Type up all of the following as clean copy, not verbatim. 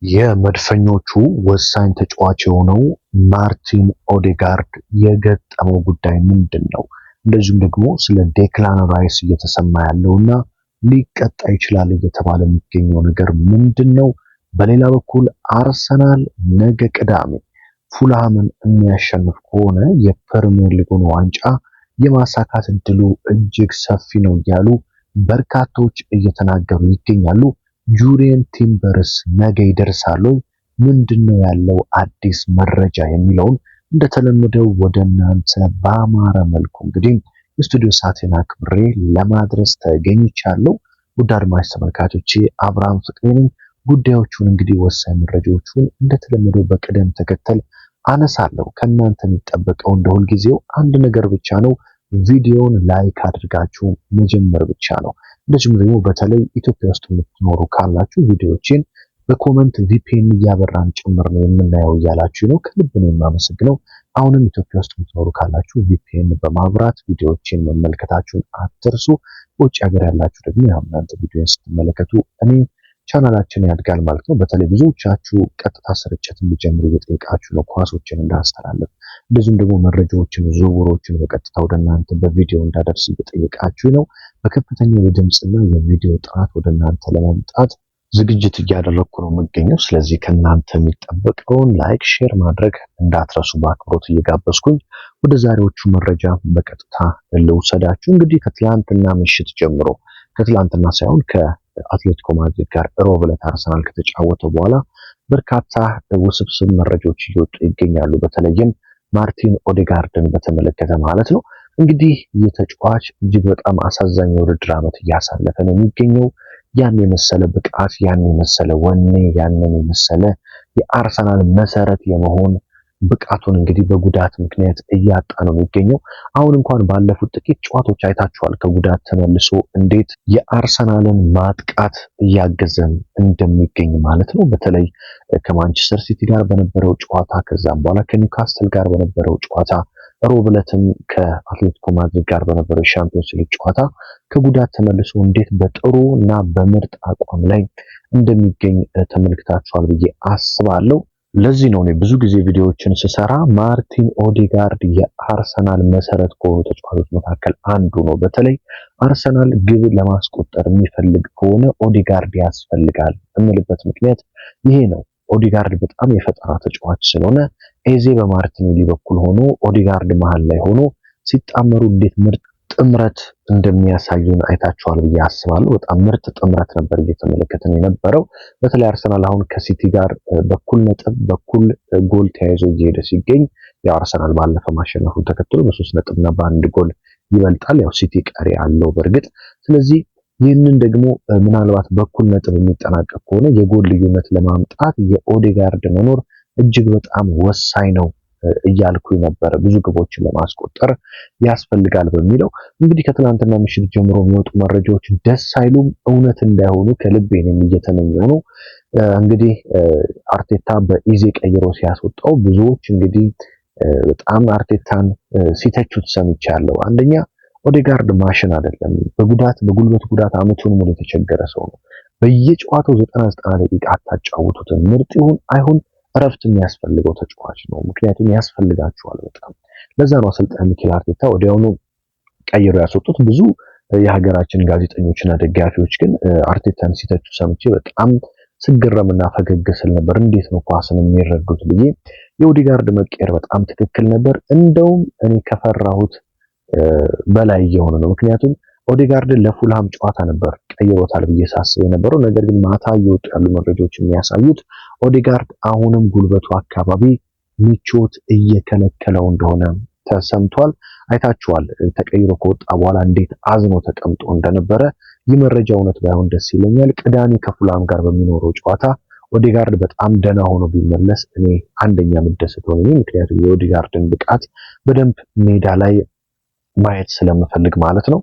የመድፈኞቹ ወሳኝ ተጫዋች የሆነው ማርቲን ኦዴጋርድ የገጠመው ጉዳይ ምንድነው? እንደዚሁም ደግሞ ስለ ዴክላን ራይስ እየተሰማ ያለውና ሊቀጣ ይችላል እየተባለ የሚገኘው ነገር ምንድነው? በሌላ በኩል አርሰናል ነገ ቅዳሜ ፉልሃምን የሚያሸንፍ ከሆነ የፕሪሚየር ሊጉን ዋንጫ የማሳካት እድሉ እጅግ ሰፊ ነው እያሉ በርካቶች እየተናገሩ ይገኛሉ። ጁሪየን ቲምበርስ ነገ ይደርሳሉ? ምንድነው ያለው አዲስ መረጃ የሚለውን እንደተለመደው ወደ እናንተ በአማረ መልኩ እንግዲህ የስቱዲዮ ሰዓቴን አክብሬ ለማድረስ ተገኝቻለሁ። ውድ አድማጭ ተመልካቾቼ አብርሃም ፍቅሬ ነኝ። ጉዳዮቹን እንግዲህ ወሳኝ መረጃዎቹን እንደተለመደው በቅደም ተከተል አነሳለሁ። ከእናንተ የሚጠበቀው እንደ ሁልጊዜው አንድ ነገር ብቻ ነው። ቪዲዮውን ላይክ አድርጋችሁ መጀመር ብቻ ነው። እንደዚሁም ደግሞ በተለይ ኢትዮጵያ ውስጥ የምትኖሩ ካላችሁ ቪዲዮዎችን በኮመንት ቪፒኤን እያበራን ጭምር ነው የምናየው እያላችሁ ነው። ከልብ ነው የማመሰግነው። አሁንም ኢትዮጵያ ውስጥ የምትኖሩ ካላችሁ ቪፒኤን በማብራት ቪዲዮዎችን መመልከታችሁን አትርሱ። በውጭ ሀገር ያላችሁ ደግሞ ያው እናንተ ቪዲዮን ስትመለከቱ እኔ ቻናላችን ያድጋል ማለት ነው። በተለይ ብዙዎቻችሁ ቀጥታ ስርጭት እንዲጀምር እየጠየቃችሁ ነው፣ ኳሶችን እንዳስተላልፍ እንደዚሁም ደግሞ መረጃዎችን፣ ዝውውሮችን በቀጥታ ወደ እናንተ በቪዲዮ እንዳደርስ እየጠየቃችሁ ነው። በከፍተኛ የድምጽና የቪዲዮ ጥራት ወደ እናንተ ለማምጣት ዝግጅት እያደረኩ ነው የምገኘው። ስለዚህ ከእናንተ የሚጠበቀውን ላይክ፣ ሼር ማድረግ እንዳትረሱ በአክብሮት እየጋበዝኩኝ ወደ ዛሬዎቹ መረጃ በቀጥታ ልውሰዳችሁ። እንግዲህ ከትላንትና ምሽት ጀምሮ ከትላንትና ሳይሆን ከአትሌቲኮ ማድሪድ ጋር ሮብ ዕለት አርሰናል ከተጫወተ በኋላ በርካታ ውስብስብ መረጃዎች እየወጡ ይገኛሉ። በተለይም ማርቲን ኦዴጋርድን በተመለከተ ማለት ነው። እንግዲህ የተጫዋች እጅግ በጣም አሳዛኝ የውድድር ዓመት እያሳለፈ ነው የሚገኘው። ያን የመሰለ ብቃት፣ ያን የመሰለ ወኔ፣ ያንን የመሰለ የአርሰናል መሰረት የመሆን ብቃቱን እንግዲህ በጉዳት ምክንያት እያጣ ነው የሚገኘው። አሁን እንኳን ባለፉት ጥቂት ጨዋታዎች አይታችኋል። ከጉዳት ተመልሶ እንዴት የአርሰናልን ማጥቃት እያገዘን እንደሚገኝ ማለት ነው። በተለይ ከማንቸስተር ሲቲ ጋር በነበረው ጨዋታ፣ ከዛም በኋላ ከኒውካስትል ጋር በነበረው ጨዋታ፣ ሮብ ዕለትም ከአትሌቲኮ ማድሪድ ጋር በነበረው የሻምፒዮንስ ሊግ ጨዋታ ከጉዳት ተመልሶ እንዴት በጥሩ እና በምርጥ አቋም ላይ እንደሚገኝ ተመልክታችኋል ብዬ አስባለሁ። ለዚህ ነው እኔ ብዙ ጊዜ ቪዲዮዎችን ስሰራ ማርቲን ኦዴጋርድ የአርሰናል መሰረት ከሆኑ ተጫዋቾች መካከል አንዱ ነው። በተለይ አርሰናል ግብ ለማስቆጠር የሚፈልግ ከሆነ ኦዴጋርድ ያስፈልጋል የምልበት ምክንያት ይሄ ነው። ኦዴጋርድ በጣም የፈጠራ ተጫዋች ስለሆነ ኤዜ በማርቲኔሊ በኩል ሆኖ ኦዴጋርድ መሃል ላይ ሆኖ ሲጣመሩ እንዴት ምርጥ ጥምረት እንደሚያሳዩን አይታችኋል ብዬ አስባለሁ። በጣም ምርጥ ጥምረት ነበር እየተመለከትን የነበረው። በተለይ አርሰናል አሁን ከሲቲ ጋር በኩል ነጥብ በኩል ጎል ተያይዞ እየሄደ ሲገኝ ያው አርሰናል ባለፈ ማሸነፉን ተከትሎ በ3 ነጥብና በ1 ጎል ይበልጣል። ያው ሲቲ ቀሪ አለው በእርግጥ። ስለዚህ ይህንን ደግሞ ምናልባት በኩል ነጥብ የሚጠናቀቅ ከሆነ የጎል ልዩነት ለማምጣት የኦዴጋርድ መኖር እጅግ በጣም ወሳኝ ነው እያልኩኝ ነበር። ብዙ ግቦችን ለማስቆጠር ያስፈልጋል በሚለው እንግዲህ ከትናንትና ምሽት ጀምሮ የሚወጡ መረጃዎች ደስ አይሉም። እውነት እንዳይሆኑ ከልቤ እየተመኘሁ ነው። እንግዲህ አርቴታ በኢዜ ቀይሮ ሲያስወጣው ብዙዎች እንግዲህ በጣም አርቴታን ሲተቹት ሰምቻለሁ። አንደኛ ኦዴጋርድ ማሽን አይደለም። በጉልበት ጉዳት አመቱን ሙሉ የተቸገረ ሰው ነው። በየጨዋታው 90 ደቂቃ አታጫውቱትም። ምርጥ ይሁን አይሁን እረፍት የሚያስፈልገው ተጫዋች ነው። ምክንያቱም ያስፈልጋቸዋል በጣም። ለዛ ነው አሰልጣኝ ሚኬል አርቴታ ወዲያውኑ ቀይሮ ያስወጡት። ብዙ የሀገራችን ጋዜጠኞችና ደጋፊዎች ግን አርቴታን ሲተቹ ሰምቼ በጣም ስገረምና ፈገግ ስል ነበር። እንዴት ነው ኳስን የሚረዱት ብዬ። የኦዴጋርድ መቀየር በጣም ትክክል ነበር። እንደውም እኔ ከፈራሁት በላይ የሆነ ነው። ምክንያቱም ኦዴጋርድ ለፉልሃም ጨዋታ ነበር ቀይሮታል ብዬ ሳስብ የነበረው። ነገር ግን ማታ እየወጡ ያሉ መረጃዎች የሚያሳዩት ኦዴጋርድ አሁንም ጉልበቱ አካባቢ ምቾት እየከለከለው እንደሆነ ተሰምቷል። አይታችኋል ተቀይሮ ከወጣ በኋላ እንዴት አዝኖ ተቀምጦ እንደነበረ። ይህ መረጃ እውነት ባይሆን ደስ ይለኛል። ቅዳሜ ከፉልሃም ጋር በሚኖረው ጨዋታ ኦዴጋርድ በጣም ደህና ሆኖ ቢመለስ እኔ አንደኛ የምደሰተው ነኝ። ምክንያቱም የኦዴጋርድን ብቃት በደንብ ሜዳ ላይ ማየት ስለምፈልግ ማለት ነው።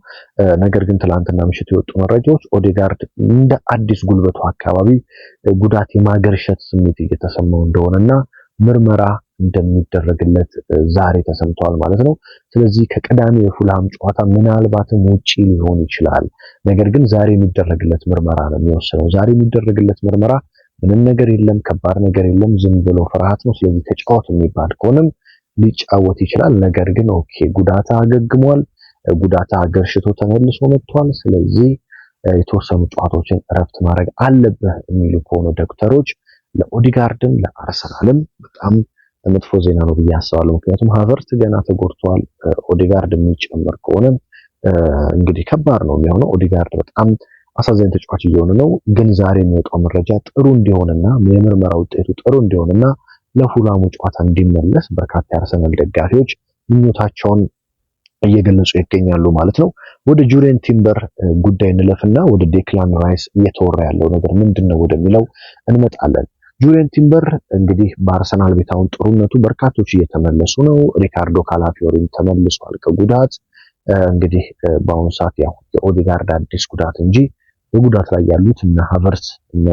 ነገር ግን ትላንትና ምሽት የወጡ መረጃዎች ኦዴጋርድ እንደ አዲስ ጉልበቱ አካባቢ ጉዳት የማገርሸት ስሜት እየተሰማው እንደሆነና ምርመራ እንደሚደረግለት ዛሬ ተሰምቷል ማለት ነው። ስለዚህ ከቅዳሜ የፉልሃም ጨዋታ ምናልባትም ውጪ ሊሆን ይችላል። ነገር ግን ዛሬ የሚደረግለት ምርመራ ነው የሚወስነው። ዛሬ የሚደረግለት ምርመራ ምንም ነገር የለም፣ ከባድ ነገር የለም፣ ዝም ብሎ ፍርሃት ነው። ስለዚህ ተጫወት የሚባል ከሆነም ሊጫወት ይችላል። ነገር ግን ኦኬ ጉዳታ አገግሟል፣ ጉዳታ አገርሽቶ ተመልሶ መጥቷል፣ ስለዚህ የተወሰኑ ጨዋታዎችን እረፍት ማድረግ አለበት የሚሉ ከሆነ ዶክተሮች ለኦዲጋርድም ለአርሰናልም በጣም መጥፎ ዜና ነው ብዬ አስባለሁ። ምክንያቱም ሃቨርት ገና ተጎድቷል። ኦዲጋርድ የሚጨመር ከሆነ እንግዲህ ከባድ ነው የሚሆነው። ኦዲጋርድ በጣም አሳዛኝ ተጫዋች እየሆነ ነው። ግን ዛሬ የሚወጣው መረጃ ጥሩ እንዲሆንና የምርመራ ውጤቱ ጥሩ እንዲሆንና ለፉላሙ ጨዋታ እንዲመለስ በርካታ የአርሰናል ደጋፊዎች ምኞታቸውን እየገለጹ ይገኛሉ ማለት ነው። ወደ ጁሪየን ቲምበር ጉዳይ እንለፍና ወደ ዴክላን ራይስ እየተወራ ያለው ነገር ምንድነው ወደሚለው እንመጣለን። ጁሪየን ቲምበር እንግዲህ በአርሰናል ቤታውን ጥሩነቱ በርካቶች እየተመለሱ ነው። ሪካርዶ ካላፊዮሪም ተመልሷል ከጉዳት። እንግዲህ በአሁኑ ሰዓት ያው የኦዲጋርድ አዲስ ጉዳት እንጂ በጉዳት ላይ ያሉት እነ ሃቨርትዝ እነ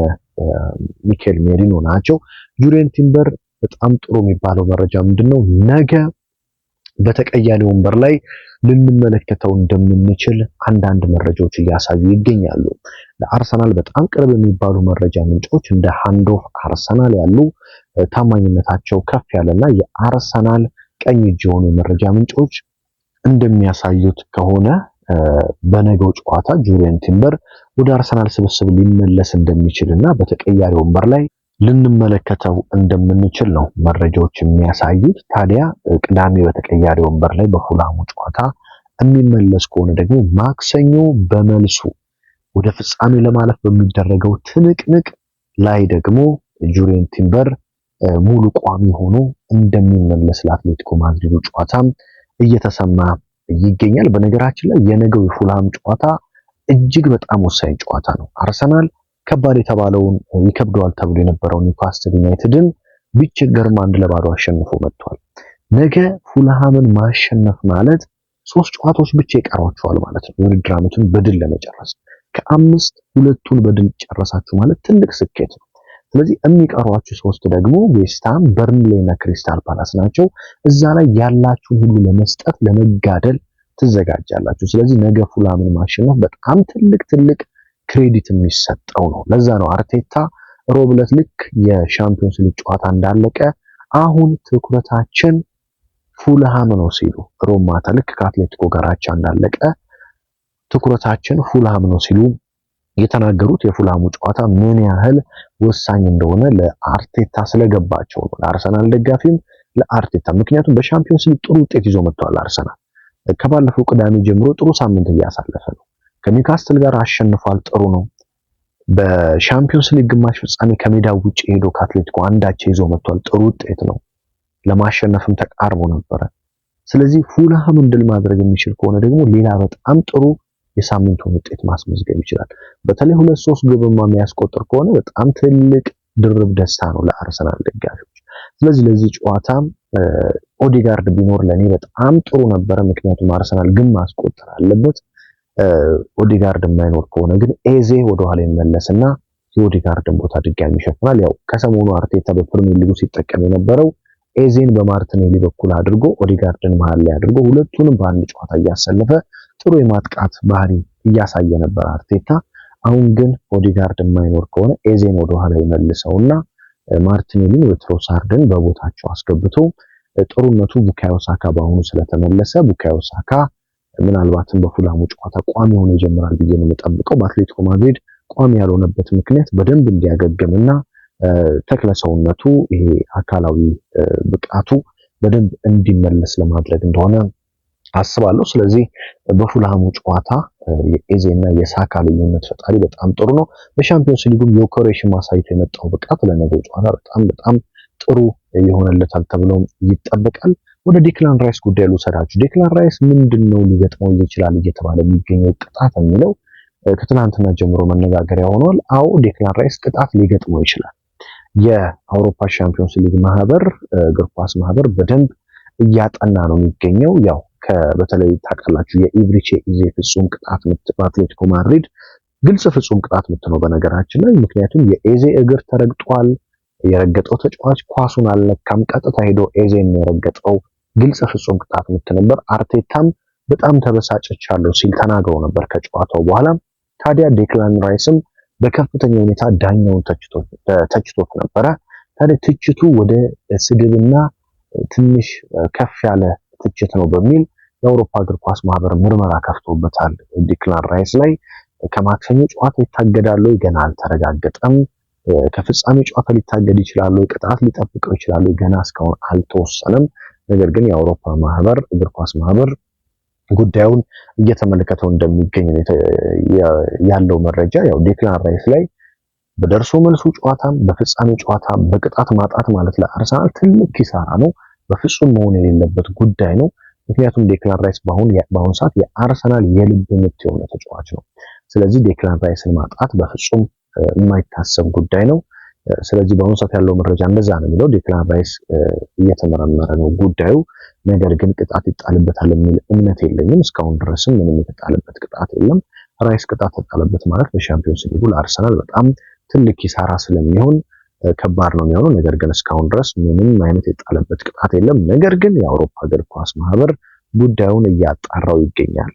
ሚኬል ሜሪኖ ናቸው። ጁሪየን ቲምበር በጣም ጥሩ የሚባለው መረጃ ምንድነው ነገ በተቀያሪ ወንበር ላይ ልንመለከተው እንደምንችል አንዳንድ መረጃዎች እያሳዩ ይገኛሉ። ለአርሰናል በጣም ቅርብ የሚባሉ መረጃ ምንጮች እንደ ሃንድ ኦፍ አርሰናል ያሉ ታማኝነታቸው ከፍ ያለና የአርሰናል ቀኝ እጅ የሆኑ መረጃ ምንጮች እንደሚያሳዩት ከሆነ በነገው ጨዋታ ጁሪየን ቲምበር ወደ አርሰናል ስብስብ ሊመለስ እንደሚችልና በተቀያሪ ወንበር ላይ ልንመለከተው እንደምንችል ነው መረጃዎች የሚያሳዩት። ታዲያ ቅዳሜ በተቀያሪ ወንበር ላይ በፉላሙ ጨዋታ የሚመለስ ከሆነ ደግሞ ማክሰኞ በመልሱ ወደ ፍጻሜ ለማለፍ በሚደረገው ትንቅንቅ ላይ ደግሞ ጁሪየን ቲምበር ሙሉ ቋሚ ሆኖ እንደሚመለስ ለአትሌቲኮ ማድሪዱ ጨዋታም እየተሰማ ይገኛል። በነገራችን ላይ የነገው የፉላም ጨዋታ እጅግ በጣም ወሳኝ ጨዋታ ነው። አርሰናል ከባድ የተባለውን ይከብደዋል ተብሎ የነበረውን ኒውካስትል ዩናይትድን ቢቸገርም 1-0 አሸንፎ መጥቷል። ነገ ፉልሃምን ማሸነፍ ማለት 3 ጨዋታዎች ብቻ ይቀራቸዋል ማለት ነው የውድድር ዓመቱን በድል ለመጨረስ። ከ5 2ቱን በድል ጨረሳችሁ ማለት ትልቅ ስኬት ነው። ስለዚህ የሚቀሯችሁ 3 ደግሞ ዌስትሃም፣ በርንሌ እና ክሪስታል ፓላስ ናቸው። እዛ ላይ ያላችሁን ሁሉ ለመስጠት ለመጋደል ትዘጋጃላችሁ። ስለዚህ ነገ ፉልሃምን ማሸነፍ በጣም ትልቅ ክሬዲት የሚሰጠው ነው። ለዛ ነው አርቴታ ሮብለት ልክ የሻምፒዮንስ ሊግ ጨዋታ እንዳለቀ አሁን ትኩረታችን ፉልሃም ነው ሲሉ ሮብ ማታ ልክ ከአትሌቲኮ ጋር አቻ እንዳለቀ ትኩረታችን ፉልሃም ነው ሲሉ የተናገሩት የፉልሃሙ ጨዋታ ምን ያህል ወሳኝ እንደሆነ ለአርቴታ ስለገባቸው ነው። ለአርሰናል ደጋፊም ለአርቴታ ምክንያቱም በሻምፒዮንስ ሊግ ጥሩ ውጤት ይዞ መጥቷል። አርሰናል ከባለፈው ቅዳሜ ጀምሮ ጥሩ ሳምንት እያሳለፈ ነው። ከኒውካስትል ጋር አሸንፏል፣ ጥሩ ነው። በሻምፒዮንስ ሊግ ግማሽ ፍጻሜ ከሜዳው ውጪ ሄዶ ከአትሌቲኮ አንዳቸው ይዞ መጥቷል፣ ጥሩ ውጤት ነው። ለማሸነፍም ተቃርቦ ነበረ። ስለዚህ ፉልሃምን ድል ማድረግ የሚችል ከሆነ ደግሞ ሌላ በጣም ጥሩ የሳምንቱን ውጤት ማስመዝገብ ይችላል። በተለይ 2-3 ግብማ የሚያስቆጥር ከሆነ በጣም ትልቅ ድርብ ደስታ ነው ለአርሰናል ደጋፊዎች። ስለዚህ ለዚህ ጨዋታ ኦዲጋርድ ቢኖር ለኔ በጣም ጥሩ ነበረ፣ ምክንያቱም አርሰናል ግን ማስቆጠር አለበት። ኦዲጋርድ የማይኖር ከሆነ ግን ኤዜ ወደኋላ ይመለስና የኦዲጋርድን ቦታ ድጋሚ ይሸፍናል። ያው ከሰሞኑ አርቴታ በፕሪሚየር ሊጉ ሲጠቀም የነበረው ኤዜን በማርቲኔሊ በኩል አድርጎ ኦዲጋርድን መሃል ላይ አድርጎ ሁለቱንም በአንድ ጨዋታ እያሰለፈ ጥሩ የማጥቃት ባህሪ እያሳየ ነበር አርቴታ። አሁን ግን ኦዲጋርድ የማይኖር ከሆነ ኤዜን ወደኋላ ይመልሰውና ማርቲኔሊን ወይ ትሮሳርድን በቦታቸው አስገብቶ ጥሩነቱ ቡካዮ ሳካ በአሁኑ ስለተመለሰ ቡካዮ ሳካ ምናልባትም በፉላሙ ጨዋታ ቋሚ ሆኖ ይጀምራል ብዬ ነው የምጠብቀው። በአትሌቲኮ ማድሪድ ቋሚ ያልሆነበት ምክንያት በደንብ እንዲያገግምና ተክለሰውነቱ ይሄ አካላዊ ብቃቱ በደንብ እንዲመለስ ለማድረግ እንደሆነ አስባለሁ። ስለዚህ በፉልሃሙ ጨዋታ የኤዜና የሳካ ልዩነት ፈጣሪ በጣም ጥሩ ነው። በሻምፒዮንስ ሊጉም ዮኬሬሽ ማሳየት የመጣው ብቃት ለነገው ጨዋታ በጣም ጥሩ ይሆንለታል ተብሎ ይጠበቃል። ወደ ዴክላን ራይስ ጉዳይ ልውሰዳችሁ። ዴክላን ራይስ ምንድነው ሊገጥመው ይችላል እየተባለ የሚገኘው ቅጣት የሚለው ከትናንትና ጀምሮ መነጋገሪያ ሆኗል። አዎ ዴክላን ራይስ ቅጣት ሊገጥመው ይችላል። የአውሮፓ ሻምፒዮንስ ሊግ ማህበር እግር ኳስ ማህበር በደንብ እያጠና ነው የሚገኘው። ያው በተለይ ታውቃላችሁ የኢብሪቼ ኢዜ ፍጹም ቅጣት ምት በአትሌቲኮ ማድሪድ ግልጽ ፍጹም ቅጣት ምት ነው በነገራችን ላይ። ምክንያቱም የኤዜ እግር ተረግጧል። የረገጠው ተጫዋች ኳሱን አልነካም፣ ቀጥታ ሄዶ ኤዜን የረገጠው ግልጽ ፍጹም ቅጣት ምት ነበር። አርቴታም በጣም ተበሳጭቻለሁ ሲል ተናግሮ ነበር ከጨዋታው በኋላ። ታዲያ ዴክላን ራይስም በከፍተኛ ሁኔታ ዳኛውን ተችቶት ነበረ። ታዲያ ትችቱ ወደ ስድብና ትንሽ ከፍ ያለ ትችት ነው በሚል የአውሮፓ እግር ኳስ ማህበር ምርመራ ከፍቶበታል። ዲክላን ራይስ ላይ ከማክሰኞ ጨዋታ ይታገዳሉ፣ ገና አልተረጋገጠም። ከፍጻሜ ጨዋታ ሊታገድ ይችላል፣ ቅጣት ሊጠብቀው ይችላል፣ ገና እስካሁን አልተወሰነም። ነገር ግን የአውሮፓ ማህበር እግር ኳስ ማህበር ጉዳዩን እየተመለከተው እንደሚገኝ ያለው መረጃ ያው ዴክላን ራይስ ላይ በደርሶ መልሱ ጨዋታም በፍጻሜ ጨዋታም በቅጣት ማጣት ማለት ለአርሰናል ትልቅ ኪሳራ ነው። በፍጹም መሆን የሌለበት ጉዳይ ነው። ምክንያቱም ዴክላን ራይስ በአሁኑ ሰዓት የአርሰናል የልብ ምት የሆነ ተጫዋች ነው። ስለዚህ ዴክላን ራይስን ማጣት በፍጹም የማይታሰብ ጉዳይ ነው። ስለዚህ በአሁኑ ሰዓት ያለው መረጃ እንደዛ ነው የሚለው። ዴክላን ራይስ እየተመረመረ ነው ጉዳዩ። ነገር ግን ቅጣት ይጣልበታል የሚል እምነት የለኝም። እስካሁን ድረስም ምንም የተጣለበት ቅጣት የለም። ራይስ ቅጣት ተጣለበት ማለት በሻምፒዮንስ ሊጉ ለአርሰናል በጣም ትልቅ ኪሳራ ስለሚሆን ከባድ ነው የሚሆነው። ነገር ግን እስካሁን ድረስ ምንም አይነት የጣለበት ቅጣት የለም። ነገር ግን የአውሮፓ እግር ኳስ ማህበር ጉዳዩን እያጣራው ይገኛል።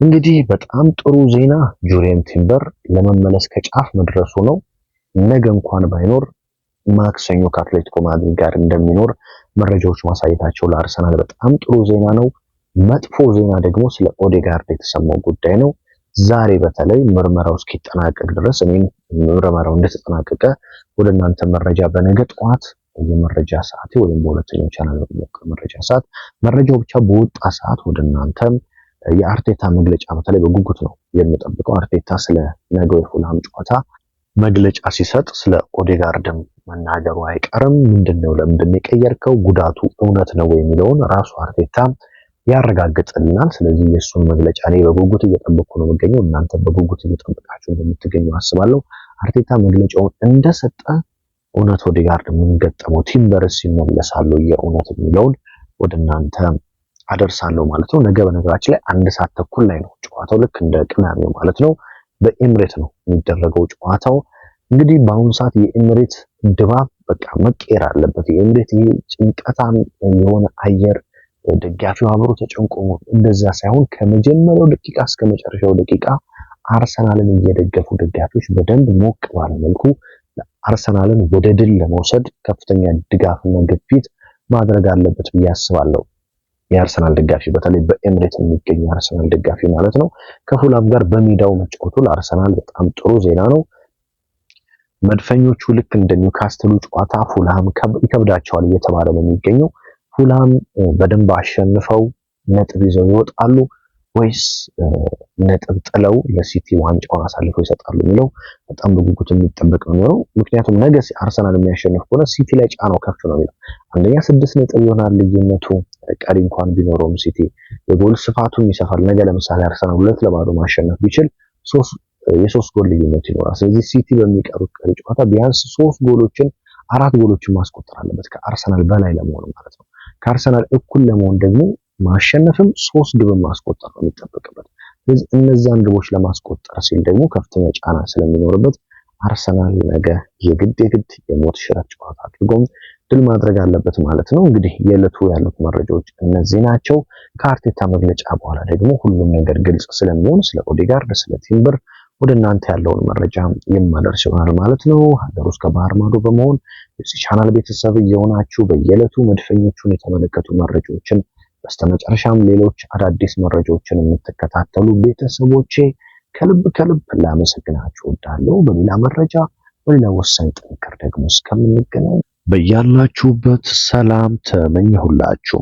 እንግዲህ በጣም ጥሩ ዜና ጁሪየን ቲምበር ለመመለስ ከጫፍ መድረሱ ነው። ነገ እንኳን ባይኖር ማክሰኞ ከአትሌቲኮ ማድሪድ ጋር እንደሚኖር መረጃዎች ማሳየታቸው ለአርሰናል በጣም ጥሩ ዜና ነው። መጥፎ ዜና ደግሞ ስለ ኦዴጋርድ የተሰማው ጉዳይ ነው። ዛሬ በተለይ ምርመራው እስኪጠናቀቅ ድረስ እኔም ምርመራው እንደተጠናቀቀ ወደ እናንተ መረጃ በነገ ጠዋት የመረጃ ሰዓት ወይም በሁለተኛው ቻናል መረጃ ሰዓት መረጃው ብቻ በወጣ ሰዓት ወደ እናንተም የአርቴታ መግለጫ በተለይ በጉጉት ነው የምጠብቀው። አርቴታ ስለ ነገው የፉልሃም ጨዋታ መግለጫ ሲሰጥ ስለ ኦዴጋርድም መናገሩ አይቀርም። ምንድነው ለምንድነው የቀየርከው፣ ጉዳቱ እውነት ነው የሚለውን ራሱ አርቴታ ያረጋግጥልናል። ስለዚህ የሱን መግለጫ እኔ በጉጉት እየጠበቅኩ ነው የምገኘው። እናንተ በጉጉት እየጠበቃችሁ እንደምትገኙ አስባለሁ። አርቴታ መግለጫውን እንደሰጠ እውነት ኦዴጋርድ ምን ገጠመው፣ ቲምበርስ ይመለሳሉ የእውነት የሚለውን ወደ እናንተ አደርሳለሁ ማለት ነው። ነገ በነገራችን ላይ 1 ሰዓት ተኩል ላይ ነው ጨዋታው፣ ልክ እንደ ቅዳሜው ማለት ነው። በኤምሬት ነው የሚደረገው ጨዋታው። እንግዲህ በአሁኑ ሰዓት የኤምሬት ድባብ በቃ መቀየር አለበት። የኤምሬት ይሄ ጭንቀታም የሆነ አየር ደጋፊው አብሮ ተጨንቆ እንደዛ ሳይሆን ከመጀመሪያው ደቂቃ እስከ መጨረሻው ደቂቃ አርሰናልን እየደገፉ ደጋፊዎች በደንብ ሞቅ ባለ መልኩ አርሰናልን ወደ ድል ለመውሰድ ከፍተኛ ድጋፍና ግፊት ማድረግ አለበት ብዬ አስባለሁ። የአርሰናል ደጋፊ በተለይ በኤምሬት የሚገኝ አርሰናል ደጋፊ ማለት ነው። ከፉላም ጋር በሜዳው መጫወቱ ለአርሰናል በጣም ጥሩ ዜና ነው። መድፈኞቹ ልክ እንደ ኒውካስትሉ ጨዋታ ፉላም ይከብዳቸዋል እየተባለ ነው የሚገኘው። ፉላም በደንብ አሸንፈው ነጥብ ይዘው ይወጣሉ ወይስ ነጥብ ጥለው ለሲቲ ዋንጫውን አሳልፈው ይሰጣሉ የሚለው በጣም በጉጉት የሚጠበቅ ነው የሚሆነው። ምክንያቱም ነገ አርሰናል የሚያሸንፍ ከሆነ ሲቲ ላይ ጫናው ከፍ ነው የሚለው። አንደኛ 6 ነጥብ ይሆናል ልዩነቱ፣ ቀሪ እንኳን ቢኖረውም ሲቲ የጎል ስፋቱም ይሰፋል። ነገ ለምሳሌ አርሰናል 2-0 ማሸነፍ ቢችል የ3 ጎል ልዩነት ይኖራል። ስለዚህ ሲቲ በሚቀሩት ቀሪ ጨዋታ ቢያንስ 4 ጎሎችን ማስቆጠር አለበት ከአርሰናል በላይ ለመሆን ማለት ነው። ከአርሰናል እኩል ለመሆን ደግሞ ማሸነፍም 3 ግብ ማስቆጠር ነው የሚጠበቅበት። ስለዚህ እነዛን ግቦች ለማስቆጠር ሲል ደግሞ ከፍተኛ ጫና ስለሚኖርበት አርሰናል ነገ የግድ የሞት ሽረት ጨዋታ አድርጎም ድል ማድረግ አለበት ማለት ነው። እንግዲህ የዕለቱ ያሉት መረጃዎች እነዚህ ናቸው። ከአርቴታ መግለጫ በኋላ ደግሞ ሁሉም ነገር ግልጽ ስለሚሆን ስለ ኦዴጋርድ፣ ስለ ቲምበር ወደ እናንተ ያለውን መረጃ የማደርስ ይሆናል ማለት ነው። ሀገር ውስጥ ከባህር ማዶ በመሆን የዚህ ቻናል ቤተሰብ እየሆናችሁ በየዕለቱ መድፈኞቹን የተመለከቱ መረጃዎችን በስተመጨረሻም ሌሎች አዳዲስ መረጃዎችን የምትከታተሉ ቤተሰቦቼ ከልብ ላመሰግናችሁ እወዳለሁ። በሌላ መረጃ በሌላ ወሳኝ ጥንቅር ደግሞ እስከምንገናኝ በያላችሁበት ሰላም ተመኘሁላችሁ።